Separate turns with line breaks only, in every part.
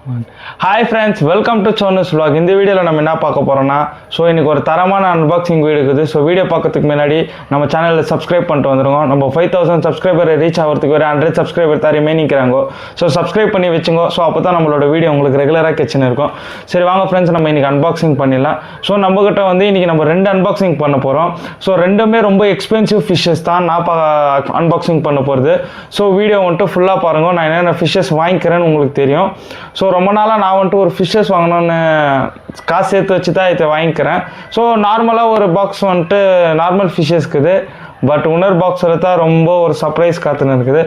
Hi friends, welcome to Chonus Vlog. இந்த வீடியோவில் நம்ம என்ன பார்க்க போகிறோம்னா இன்னைக்கு ஒரு தரமான அன்பாக்சிங் வீடியோ இருக்குது. வீடியோ பார்க்கறதுக்கு முன்னாடி நம்ம சேனலில் சப்ஸ்கிரைப் பண்ணிட்டு வந்துருங்க. நம்ம 5000 சப்ஸ்கிரைபர் ரீச் ஆகிறதுக்கு ஒரு 100 சப்ஸ்கிரைபர் தான் ரிமைனிங்கிறாங்க. சப்ஸ்கிரைப் பண்ணி வச்சுங்க. அப்போ தான் நம்மளோட வீடியோ உங்களுக்கு ரெகுலராக கிச்சன் இருக்கும். சரி வாங்க ஃப்ரெண்ட்ஸ், நம்ம இன்றைக்கி அன்பாக்சிங் பண்ணிடலாம். நம்மகிட்ட இன்றைக்கி நம்ம 2 அன்பாக்சிங் பண்ண போகிறோம். ரெண்டுமே ரொம்ப எக்ஸ்பென்சிவ் ஃபிஷ்ஷஸ் தான் நான் அன்பாக்சிங் பண்ண போகிறது. வீடியோ ஃபுல்லாக பாருங்கள். நான் என்னென்ன ஃபிஷ்ஷஸ் வாங்கிக்கிறேன்னு உங்களுக்கு தெரியும். ரொம்ப நாளாக நான் ஒரு ஃபிஷ்ஷஸ் வாங்கணும்னு காசு சேர்த்து வச்சு தான் இதை வாங்கிக்கிறேன். நார்மலாக ஒரு பாக்ஸ் நார்மல் ஃபிஷ்ஷஸ் இருக்குது. பட் இன்னொரு பாக்ஸில் தான் ரொம்ப ஒரு சர்ப்ரைஸ் காத்துன்னு இருக்குது.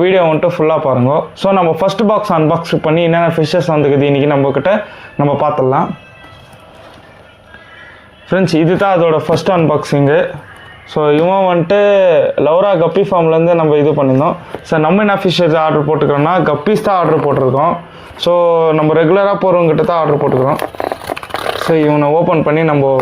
வீடியோ ஃபுல்லாக பாருங்க. நம்ம ஃபஸ்ட் பாக்ஸ் அன்பாக்ஸ் பண்ணி என்னென்ன ஃபிஷ்ஷஸ் வந்துக்குது இன்றைக்கி நம்ம பார்த்துடலாம். ஃப்ரெண்ட்ஸ், இது தான் அதோட ஃபஸ்ட் அன்பாக்சிங்கு. இவன் லவ்ரா கப்பி ஃபார்ம்லேருந்து நம்ம இது பண்ணியிருந்தோம். நம்ம என்ன ஃபிஷ்ஷஸ் ஆர்டர் போட்டுக்கிறோன்னா கப்பீஸ் தான் ஆர்டர் போட்டிருக்கோம். நம்ம ரெகுலராக போகிறவங்ககிட்ட தான் ஆர்டர் போட்டுக்கிறோம். இவனை ஓப்பன் பண்ணி நம்ம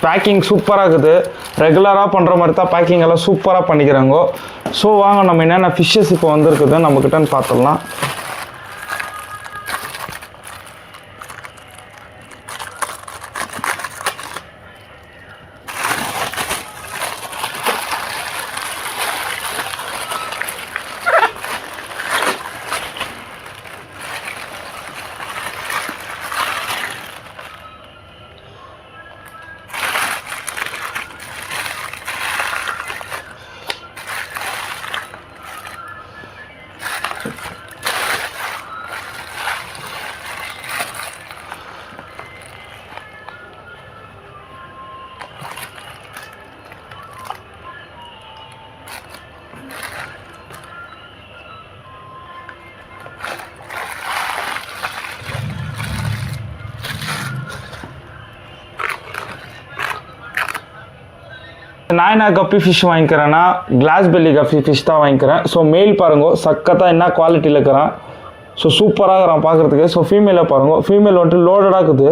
பேக்கிங் சூப்பராக இருக்குது. ரெகுலராக பண்ணுற மாதிரி தான் பேக்கிங் எல்லாம் சூப்பராக பண்ணிக்கிறாங்க. வாங்க நம்ம என்னென்ன ஃபிஷ்ஷஸ் இப்போ வந்துருக்குது நம்மக்கிட்டன்னு பார்த்துடலாம். நான் என்ன கப்பி ஃபிஷ் வாங்கிக்கிறேன்னா கிளாஸ் பெல்லி கப்பி ஃபிஷ் தான் வாங்கிக்கிறேன். மெயில் பாருங்க, சக்கத்தாக என்ன குவாலிட்டியில் இருக்கிறான். சூப்பராக இருக்கிறான் பார்க்குறதுக்கு. ஃபீமேலை பாருங்க, ஃபீமேல் லோடடாக இருக்குது.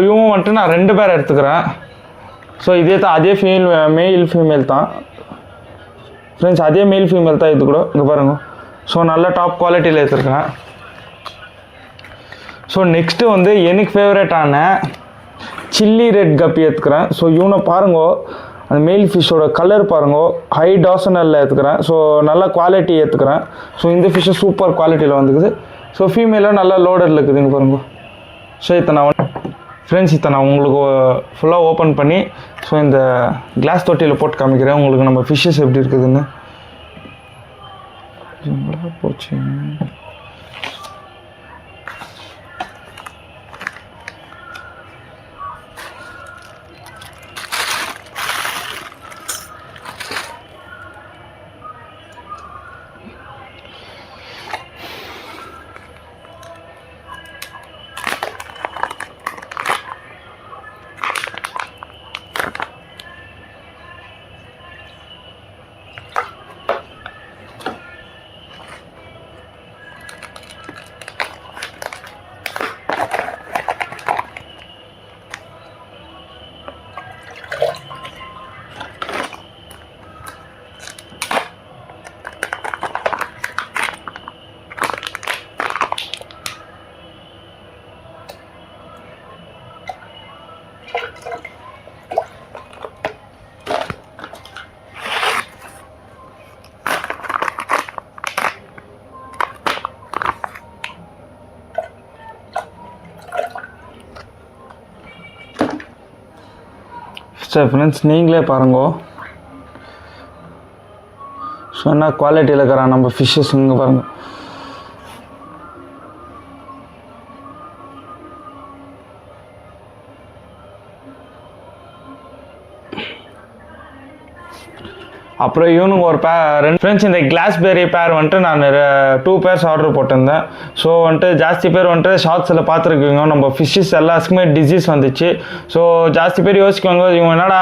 இவன் நான் 2 பேர் எடுத்துக்கிறேன். இதே தான் அதே மெயில் ஃபீமேல் தான் ஃப்ரெண்ட்ஸ், அதே மெயில் ஃபீமேல் தான் இது கூட. இங்கே பாருங்க. நல்ல டாப் குவாலிட்டியில் எடுத்துருக்கிறேன். நெக்ஸ்ட்டு எனக்கு ஃபேவரட்டான சில்லி ரெட் கப்பி எடுத்துக்கிறேன். இவனை பாருங்க, அந்த மெயில் ஃபிஷ்ஷோட கலர் பாருங்க, ஹை டாசனலில் எடுத்துக்கிறேன். நல்ல குவாலிட்டி எடுத்துக்கிறேன். இந்த ஃபிஷ்ஷு சூப்பர் குவாலிட்டியில் வந்துக்குது. ஃபீமேலாக நல்லா லோடரில் இருக்குதுங்க பாருங்க. இதை நான் ஃப்ரெண்ட்ஸ் உங்களுக்கு ஃபுல்லாக ஓப்பன் பண்ணி இந்த கிளாஸ் தொட்டியில் போட்டு காமிக்கிறேன் உங்களுக்கு நம்ம ஃபிஷ்ஷஸ் எப்படி இருக்குதுன்னு. போச்சு. ஃப்ரெண்ட்ஸ், நீங்களே பாருங்க என்ன குவாலிட்டியில் இருக்கிறான் நம்ம ஃபிஷ்ஷஸ். இங்கே பாருங்கள். அப்புறம் இவனுங்க ஒரு ரெண்டு ஃப்ரெண்ட்ஸ் இந்த கிளாஸ்பெரி பேர் வந்துட்டு நான் 2 பேர்ஸ் ஆர்டர் போட்டிருந்தேன். ஸோ வந்துட்டு ஜாஸ்தி பேர் வந்துட்டு ஷார்ட்ஸில் பார்த்துருக்கீங்க, நம்ம ஃபிஷ்ஷஸ் எல்லாத்துக்குமே டிசீஸ் வந்துச்சு. ஸோ ஜாஸ்தி பேர் யோசிக்குவாங்க, இவங்க என்னடா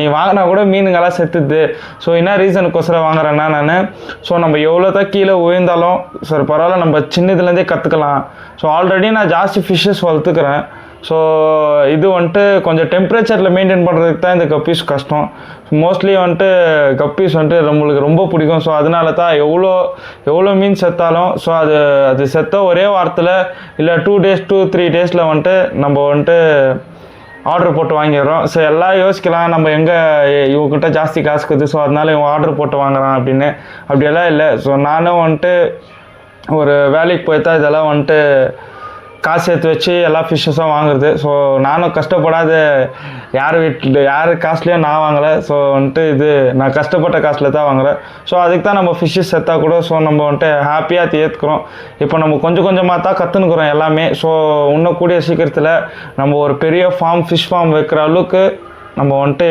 நீ வாங்கினா கூட மீனுங்கெல்லாம் செத்துது, ஸோ என்ன ரீசனுக்கோசரம் வாங்குறேன்னா நான், ஸோ நம்ம எவ்வளோ தான் கீழே உயர்ந்தாலும் சரி பரவாயில்ல, நம்ம சின்னதுலேருந்தே கற்றுக்கலாம். ஸோ ஆல்ரெடி நான் ஜாஸ்தி ஃபிஷ்ஷஸ் வளர்த்துக்கிறேன். ஸோ இது வந்துட்டு கொஞ்சம் டெம்பரேச்சரில் மெயின்டைன் பண்ணுறதுக்கு தான் இந்த கப்பீஸ் கஷ்டம். மோஸ்ட்லி வந்துட்டு கப்பீஸ் வந்துட்டு நம்மளுக்கு ரொம்ப பிடிக்கும். ஸோ அதனால தான் எவ்வளோ மீன் செத்தாலும் ஸோ அது செத்த ஒரே வாரத்தில் இல்லை 2 days 2-3 days வந்துட்டு நம்ம வந்துட்டு ஆர்டர் போட்டு வாங்கிடுறோம். ஸோ எல்லாம் யோசிக்கலாம், நம்ம எங்கே இவங்ககிட்ட ஜாஸ்தி காசு இருக்குது, ஸோ அதனால இவங்க ஆர்டர் போட்டு வாங்குறான் அப்படின்னு. அப்படியெல்லாம் இல்லை. ஸோ நானும் வந்துட்டு ஒரு வேலைக்கு போய்தான் இதெல்லாம் வந்துட்டு காசு சேர்த்து வச்சு எல்லா ஃபிஷ்ஷஸும் வாங்குறது. ஸோ நானும் கஷ்டப்படாத யார் காசுலேயும் நான் வாங்கலை. ஸோ வந்துட்டு இது நான் கஷ்டப்பட்ட காசில் தான் வாங்குகிறேன். ஸோ அதுக்கு தான் நம்ம ஃபிஷ்ஷஸ் செத்தா கூட ஸோ நம்ம வந்துட்டு ஹாப்பியாக ஏற்றுக்கிறோம். இப்போ நம்ம கொஞ்சம் கொஞ்சமாக தான் கற்றுனுக்குறோம் எல்லாமே. ஸோ இன்னும் கூடிய சீக்கிரத்தில் நம்ம ஒரு பெரிய ஃபிஷ் ஃபார்ம் வைக்கிற அளவுக்கு நம்ம வந்துட்டு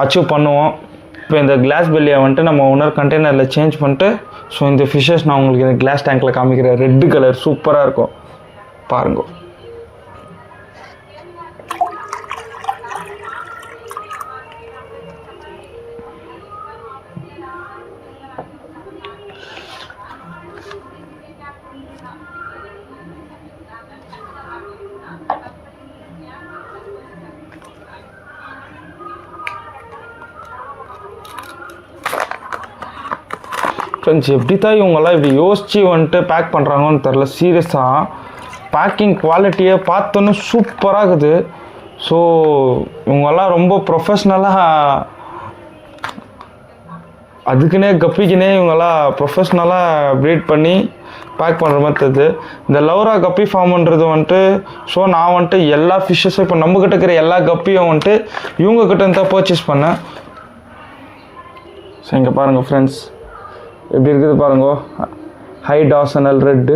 அச்சீவ் பண்ணுவோம். இப்போ இந்த கிளாஸ் பெல்லியை வந்துட்டு நம்ம இன்னொரு கண்டெய்னரில் சேஞ்ச் பண்ணிட்டு ஸோ இந்த ஃபிஷ்ஷஸ் நான் உங்களுக்கு இந்த கிளாஸ் டேங்க்கில் காமிக்கிறேன். ரெட்டு கலர் சூப்பராக இருக்கும் பாருங்க. ஃப்ரெண்ட்ஸ் எப்படி தான் இவங்கெல்லாம் இப்படி யோசித்து வந்துட்டு பேக் பண்ணுறாங்கன்னு தெரில. சீரியஸாக பேக்கிங் குவாலிட்டியை பார்த்தோன்னு சூப்பராக இருக்குது. ஸோ இவங்கெல்லாம் ரொம்ப ப்ரொஃபஷ்னலாக, அதுக்குன்னே கப்பிக்குன்னே இவங்கெல்லாம் ப்ரொஃபஷ்னலாக ப்ரீட் பண்ணி பேக் பண்ணுற மாதிரி தெரியுது. இந்த லவ்ரா கப்பி ஃபார்முன்றது வந்துட்டு ஸோ நான் வந்துட்டு எல்லா ஃபிஷ்ஷஸும் இப்போ நம்மக்கிட்ட இருக்கிற எல்லா கப்பியும் வந்துட்டு இவங்கக்கிட்ட தான் பர்ச்சேஸ் பண்ணேன். ஸோ இங்கே பாருங்கள் ஃப்ரெண்ட்ஸ் எப்படி இருக்குது பாருங்க, ஹை டாசனல் ரெட்டு.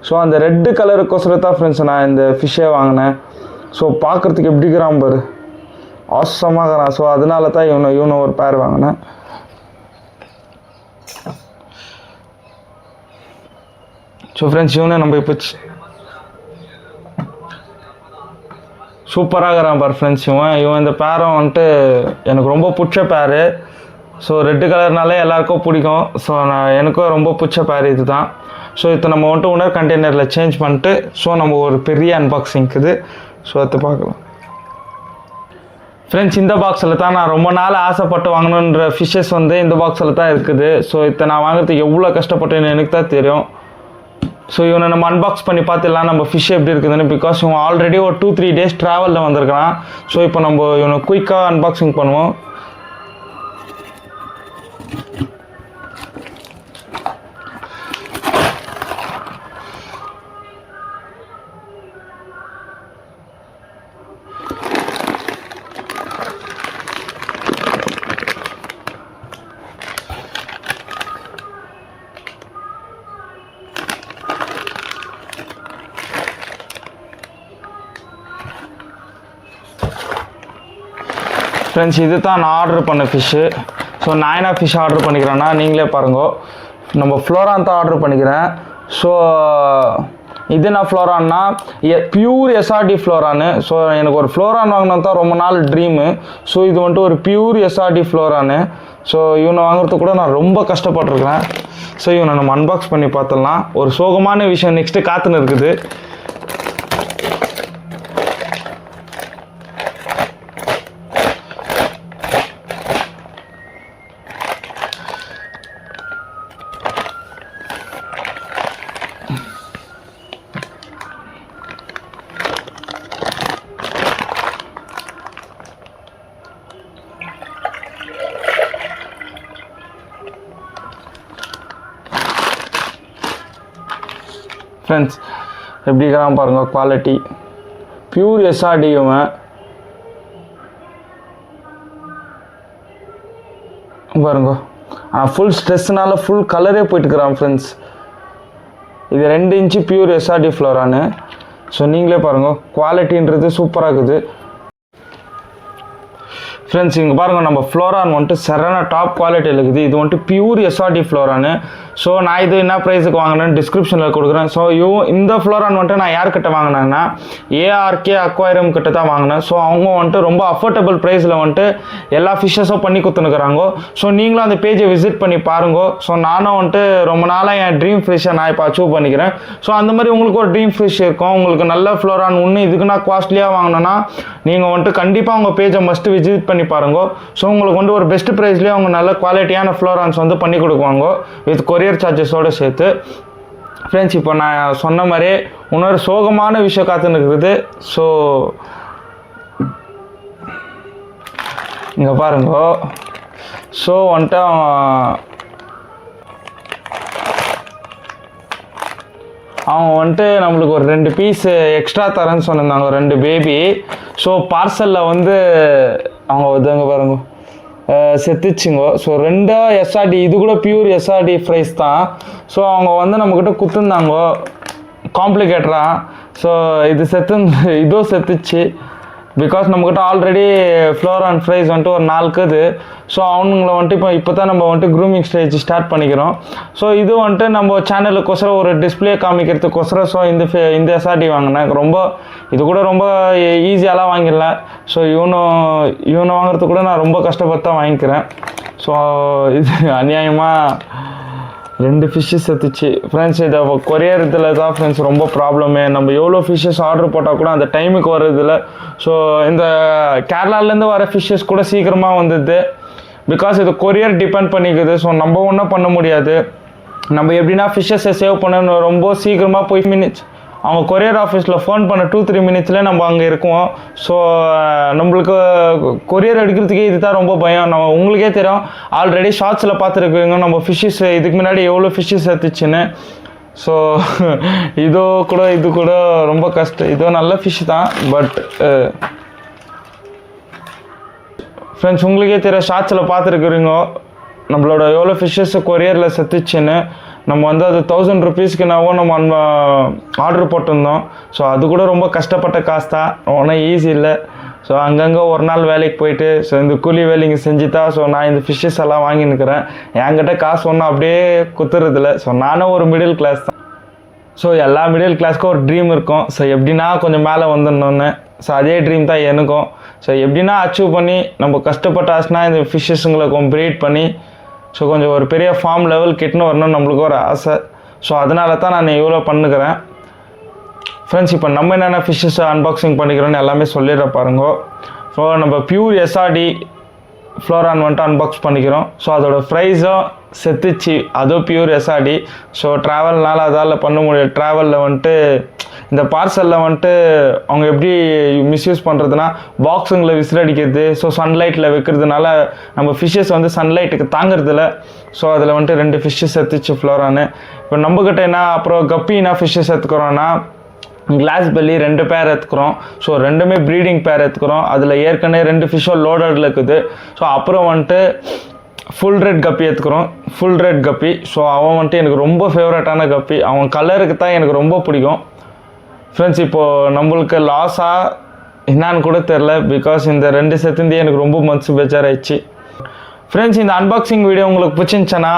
ஸோ அந்த ரெட்டு கலருக்கோசரம் தான் ஃப்ரெண்ட்ஸ் நான் இந்த ஃபிஷ்ஷே வாங்கினேன். ஸோ பார்க்குறதுக்கு எப்படி இருக்கிறான் பாரு, ஆசமாக இருக்கிறான். ஸோ அதனால தான் இவனை ஒரு பேர் வாங்கினேன். ஸோ ஃப்ரெண்ட்ஸ் இவனை நம்ம இப்போ சூப்பராக இருக்கிறான் பார் ஃப்ரெண்ட்ஸ். இவன் இந்த பேரும் வந்துட்டு எனக்கு ரொம்ப பிடிச்ச பேர். ஸோ ரெட்டு கலர்னாலே எல்லாருக்கும் பிடிக்கும். ஸோ எனக்கும் ரொம்ப பிடிச்ச பேர் இது தான். ஸோ இப்போ நம்ம வந்துட்டு இன்னொரு கண்டெய்னரில் சேஞ்ச் பண்ணிட்டு ஸோ நம்ம ஒரு பெரிய அன்பாக்சிங் இருக்குது. ஸோ அதை பார்க்கலாம் ஃப்ரெண்ட்ஸ். இந்த பாக்ஸில் தான் நான் ரொம்ப நாள் ஆசைப்பட்டு வாங்கணுன்ற ஃபிஷ்ஷஸ் வந்து இந்த பாக்ஸில் தான் இருக்குது. ஸோ இப்போ நான் வாங்குறதுக்கு எவ்வளோ கஷ்டப்பட்டேன்னு எனக்கு தான் தெரியும். ஸோ இவனை நம்ம அன்பாக்ஸ் பண்ணி பார்த்துடலாம் நம்ம ஃபிஷ் எப்படி இருக்குதுன்னு. பிகாஸ் இவன் ஆல்ரெடி ஒரு 2-3 days ட்ராவலில் வந்திருக்கிறான். ஸோ இப்போ நம்ம இவனை குயிக்காக அன்பாக்சிங் பண்ணுவோம். ஃப்ரெண்ட்ஸ் இது தான் நான் ஆர்டர் பண்ண ஃபிஷ்ஷு. ஸோ நான் என்ன ஃபிஷ் ஆர்டர் பண்ணிக்கிறேன்னா நீங்களே பாருங்க, நம்ம ஃப்ளோரான் தான் ஆர்டர் பண்ணிக்கிறேன். ஸோ இது நான் ஃப்ளோரான்னா பியூர் எஸ்ஆர்டி ஃப்ளோரானு. ஸோ எனக்கு ஒரு ஃப்ளோரான் வாங்கினா தான் ரொம்ப நாள் ட்ரீமு. ஸோ இது வந்துட்டு ஒரு பியூர் எஸ்ஆர்டி ஃப்ளோரானு. ஸோ இவனை வாங்குறதுக்கு கூட நான் ரொம்ப கஷ்டப்பட்டுருக்கிறேன். ஸோ இவனை நம்ம அன்பாக்ஸ் பண்ணி பார்த்துடலாம். ஒரு சோகமான விஷயம் நெக்ஸ்ட்டு காத்துன்னு இருக்குது. ஃப்ரெண்ட்ஸ் எப்படி இருக்கிறான் பாருங்கள், குவாலிட்டி பியூர் எஸ்ஆர்டி. இவன் பாருங்க, ஆனால் ஃபுல் ஸ்ட்ரெஸ்னால ஃபுல் கலரே போயிட்டுருக்கிறான் ஃப்ரெண்ட்ஸ். இது 2 inch பியூர் எஸ்ஆர்டி ஃப்ளோரானு. ஸோ நீங்களே பாருங்கள் குவாலிட்டின்றது சூப்பராக இருக்குது. ஃப்ரெண்ட்ஸ் இங்கே பாருங்கள், நம்ம ஃப்ளோரான் வந்துட்டு சரியான டாப் குவாலிட்டியில் இருக்குது. இது வந்துட்டு பியூர் எஸ்ஆர்டி ஃப்ளோரானு. ஸோ நான் இது என்ன ப்ரைஸுக்கு வாங்கினேன்னு டிஸ்கிரிப்ஷனில் கொடுக்குறேன். ஸோ இந்த ஃப்ளோரான் வந்துட்டு நான் யார்கிட்ட வாங்கினேன்னா ஏஆர்கே அக்வாரியம் கிட்ட தான் வாங்கினேன். ஸோ அவங்க வந்துட்டு ரொம்ப அஃபோர்டபுள் ப்ரைஸில் வந்துட்டு எல்லா ஃபிஷ்ஷஸும் பண்ணி கொடுத்துனுக்குறாங்க. ஸோ நீங்களும் அந்த பேஜை விசிட் பண்ணி பாருங்க. ஸோ நானும் வந்துட்டு ரொம்ப நாளாக என் ட்ரீம் ஃபிஷ்ஷை நான் இப்போ அச்சீவ் பண்ணிக்கிறேன். ஸோ அந்த மாதிரி உங்களுக்கு ஒரு ட்ரீம் ஃபிஷ் இருக்கும், உங்களுக்கு நல்ல ஃப்ளோரான் ஒன்று இதுக்கு நான் காஸ்ட்லியாக வாங்கினேன்னா நீங்கள் வந்துட்டு கண்டிப்பாக உங்கள் பேஜை மஸ்ட்டு விசிட் பண்ணி பாருங்க. ஸோ உங்களுக்கு வந்து ஒரு பெஸ்ட் ப்ரைஸ்லேயே அவங்க நல்ல குவாலிட்டியான ஃப்ளோரான்ஸ் வந்து பண்ணி கொடுக்குவாங்க வித் கொரியர் சார்ஜஸோடு சேர்த்து. ஃப்ரெண்ட்ஸ் இப்போ நான் சொன்ன மாதிரி இன்னொரு சோகமான விஷயம் காத்துன்னு இருக்குது. ஸோ இங்கே பாருங்க, ஸோ வந்துட்டு அவங்க வந்துட்டு நம்மளுக்கு ஒரு 2 பீஸ் எக்ஸ்ட்ரா தரேன்னு சொன்னிருந்தாங்க, 2 பேபி. ஸோ பார்சலில் வந்து அவங்க வந்துங்க பாருங்க செத்துச்சுங்க. ஸோ 2 எஸ்ஆர்டி, இது கூட பியூர் எஸ்ஆர்டி ஃப்ரைஸ் தான். ஸோ அவங்க வந்து நம்மக்கிட்ட குத்துருந்தாங்க காம்ப்ளிகேட்டராக. ஸோ இது இதுவும் செத்துச்சு. பிகாஸ் நம்மக்கிட்ட ஆல்ரெடி ஃப்ளோரான் ஃப்ரைஸ் வந்துட்டு ஒரு 4 இருக்குது. ஸோ அவனுங்களை வந்துட்டு இப்போ தான் நம்ம வந்துட்டு க்ரூமிங் ஸ்டேஜ் ஸ்டார்ட் பண்ணிக்கிறோம். ஸோ இது வந்துட்டு நம்ம சேனலுக்கோசரம் ஒரு டிஸ்பிளே காமிக்கிறதுக்கோசரம் ஸோ இந்த எஸ்ஆர்டி வாங்கினேன். இது கூட ரொம்ப ஈஸியாலாம் வாங்கிடலாம். ஸோ இவனை வாங்குறதுக்கு கூட நான் ரொம்ப கஷ்டப்பட்டு தான் வாங்கிக்கிறேன். ஸோ இது அநியாயமாக 2 ஃபிஷ்ஷஸ் செத்துச்சு. ஃப்ரெண்ட்ஸ் இதை கொரியர் இதில் தான் ஃப்ரெண்ட்ஸ் ரொம்ப ப்ராப்ளமே. நம்ம எவ்வளோ ஃபிஷ்ஷஸ் ஆர்டர் போட்டால் கூட அந்த டைமுக்கு வர்றதில்ல. ஸோ இந்த கேரளாலேருந்து வர ஃபிஷ்ஷஸ் கூட சீக்கிரமாக வந்துடுது. பிகாஸ் இது கொரியர் டிபெண்ட் பண்ணிக்குது. ஸோ நம்ம ஒன்றும் பண்ண முடியாது. நம்ம எப்படின்னா ஃபிஷ்ஷஸை சேவ் பண்ண ரொம்ப சீக்கிரமாக போய் மினிட்ஸ் அவங்க கொரியர் ஆஃபீஸில் ஃபோன் பண்ண 2-3 மினிட்ஸ்லேயே நம்ம அங்கே இருக்குவோம். ஸோ நம்மளுக்கு கொரியர் எடுக்கிறதுக்கே இது தான் ரொம்ப பயம். உங்களுக்கே தெரியும், ஆல்ரெடி ஷார்ட்ஸில் பார்த்துருக்குங்க நம்ம ஃபிஷ்ஷஸ் இதுக்கு முன்னாடி எவ்வளோ ஃபிஷ்ஷஸ் எடுத்துச்சுன்னு. ஸோ இது கூட ரொம்ப கஷ்டம். இதோ நல்ல ஃபிஷ் தான். பட் ஃப்ரெண்ட்ஸ் உங்களுக்கே தெரியும், ஷார்ட்ஸில் பார்த்துருக்குறீங்க நம்மளோட எவ்வளோ ஃபிஷ்ஷஸ் கொரியரில் செத்துச்சுன்னு. நம்ம வந்து அது 1000 ருபீஸ்க்கு நம்ம ஆர்டர் போட்டிருந்தோம். ஸோ அது கூட ரொம்ப கஷ்டப்பட்ட காசு தான், ஒன்றும் ஈஸி இல்லை. ஸோ அங்கங்கே ஒரு நாள் வேலைக்கு போயிட்டு ஸோ இந்த கூலி வேலைங்க செஞ்சு தான் ஸோ நான் இந்த ஃபிஷ்ஷஸ் எல்லாம் வாங்கினுக்கிறேன். என்கிட்ட காசு ஒன்றும் அப்படியே குத்துறதில்ல. ஸோ நானும் ஒரு மிடில் கிளாஸ் தான். ஸோ எல்லா மிடில் கிளாஸ்க்கும் ஒரு ட்ரீம் இருக்கும். ஸோ எப்படின்னா கொஞ்சம் மேலே வந்துடணுன்னு. ஸோ அதே ட்ரீம் தான் எனக்கும். ஸோ எப்படின்னா அச்சீவ் பண்ணி நம்ம கஷ்டப்பட்டாச்சுன்னா இந்த ஃபிஷ்ஷஸுங்களை கொஞ்சம் ப்ரீட் பண்ணி ஸோ கொஞ்சம் ஒரு பெரிய ஃபார்ம் லெவல் கிட்டன்னு வரணும்னு நம்மளுக்கு ஒரு ஆசை. ஸோ அதனால தான் நான் இவ்வளோ பண்ணுக்கிறேன். ஃப்ரெண்ட்ஸ் இப்போ நம்ம என்னென்ன ஃபிஷ்ஷஸ் அன்பாக்சிங் பண்ணிக்கிறோன்னு எல்லாமே சொல்லிடுற பாருங்க. ஸோ நம்ம பியூர் எஸ்ஆர்டி ஃப்ளோரான் வந்துட்டு அன்பாக்ஸ் பண்ணிக்கிறோம். ஸோ அதோட ப்ரைஸும் செத்துச்சு, அதுவும் பியூர் எஸ்ஆர்டி. ஸோ ட்ராவல்னால அதால் பண்ண முடியாது. ட்ராவலில் வந்துட்டு இந்த பார்சலில் வந்துட்டு அவங்க எப்படி மிஸ்யூஸ் பண்ணுறதுனா பாக்ஸுங்களை விசிலடிக்கிறது. ஸோ சன்லைட்டில் வைக்கிறதுனால நம்ம ஃபிஷ்ஷஸ் வந்து சன்லைட்டுக்கு தாங்கிறதில்ல. ஸோ அதில் வந்துட்டு 2 ஃபிஷ்ஷஸ் எடுத்துச்சு ஃப்ளோரானு. இப்போ நம்மக்கிட்ட என்ன அப்புறம் கப்பினா ஃபிஷ்ஷஸ் எடுத்துக்கிறோன்னா கிளாஸ் பெல்லி 2 பேர் எடுத்துக்கிறோம். ஸோ 2மே ப்ரீடிங் பேர் எடுத்துக்கிறோம். அதில் ஏற்கனவே 2 ஃபிஷ்ஷோ லோடடில் இருக்குது. ஸோ அப்புறம் வந்துட்டு ஃபுல் ரெட் கப்பி எடுத்துக்கிறோம். ஃபுல் ரெட் கப்பி. ஸோ அவன் வந்துட்டு எனக்கு ரொம்ப ஃபேவரட்டான கப்பி. அவன் கலருக்கு தான் எனக்கு ரொம்ப பிடிக்கும். ஃப்ரெண்ட்ஸ் இப்போது நம்மளுக்கு லாஸாக என்னான்னு கூட தெரில. பிகாஸ் இந்த 2 செத்துந்தே எனக்கு ரொம்ப மனசு பேஜாராயிடுச்சு. ஃப்ரெண்ட்ஸ் இந்த அன்பாக்சிங் வீடியோ உங்களுக்கு பிடிச்சிருந்துச்சுன்னா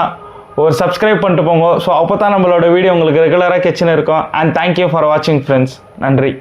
ஒரு சப்ஸ்கிரைப் பண்ணிட்டு போங்க. ஸோ அப்போ தான் நம்மளோட வீடியோ உங்களுக்கு ரெகுலராக கிச்சன் இருக்கும். அண்ட் தேங்க்யூ ஃபார் வாட்சிங் ஃப்ரெண்ட்ஸ். நன்றி.